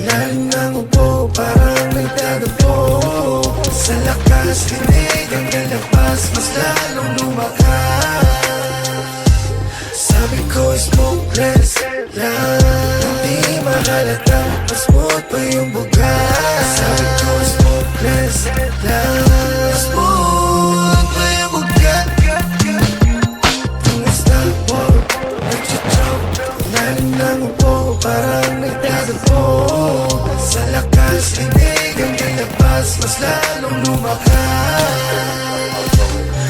Lalim ng upo, parang nagtatapo. Sa lakas, kinig ang lalabas, mas lalong lumakas. Sabi ko, smokeless lang, hindi mahalata, mas smooth pa yung bugas. Sabi ko, smokeless lang, smooth pa yung bugas. Kung stop-walk, nag-choke, lalim ng upo, parang nagtatapo. Sa lakas, kinig ang lalabas, mas lalong lumakas.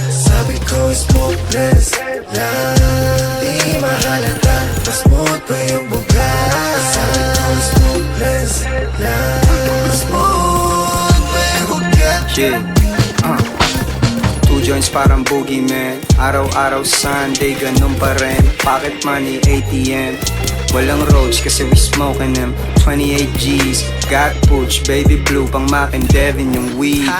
Sabi ko, smokeless lang, di mahalata, mas smooth pa yung bugas. Sabi ko, smokeless lang, smooth pa yung bugas. Two joints parang boogeyman. Araw-araw Sunday, ganun pa rin. Pocket money, ATM. Walang roach kasi we smoking them. 28 G's, got pooch, baby blue, pang Mac and Devin yung weed.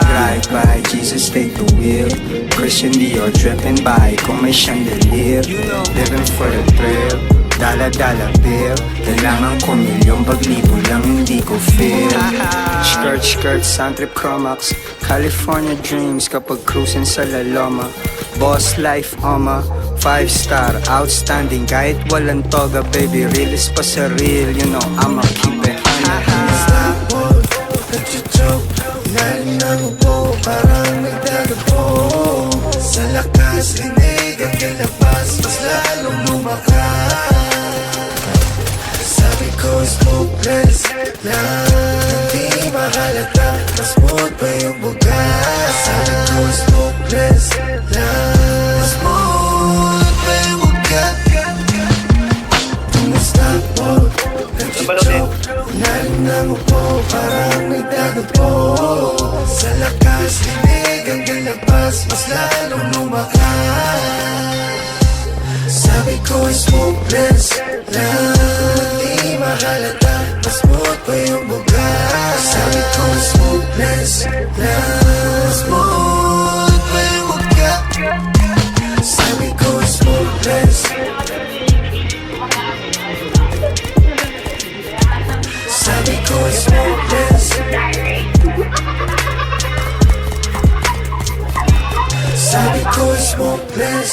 Drive by, Jesus take the wheel. Christian Dior dripping by, kung may chandelier. Living for the thrill, dala-dala bill. Kailangan ko milyong, paglibo lang hindi ko feel. Skirt, Suntrip Chromax, California dreams kapag cruising sa La Loma. Boss life, 5-star, outstanding, kahit walang toga, baby, realist pa sa real, you know, I'ma keep it Stop-walk, nag-choke, lalim ng upo, parang nagtatapo. Sa lakas, rinig ang lalabas, mas lalong lumakas. Sabi ko, smokeless lang, hindi mahalata, mas smooth pa yung bugas. Sabi ko, smokeless lang, smooth pa yung bugas. Kung stop-walk, nag-choke, lalim ng upo, parang nagtatapo. Sa lakas, rinig ang lalabas, mas lalong lumakas. Sabi ko, smokeless lang, di mahalata, mas smooth pa yung bugas. Sabi ko, smokeless lang, smooth pa yung bugas. Sabi ko, smokeless. Sabi ko, smokeless. Sabi ko, smokeless.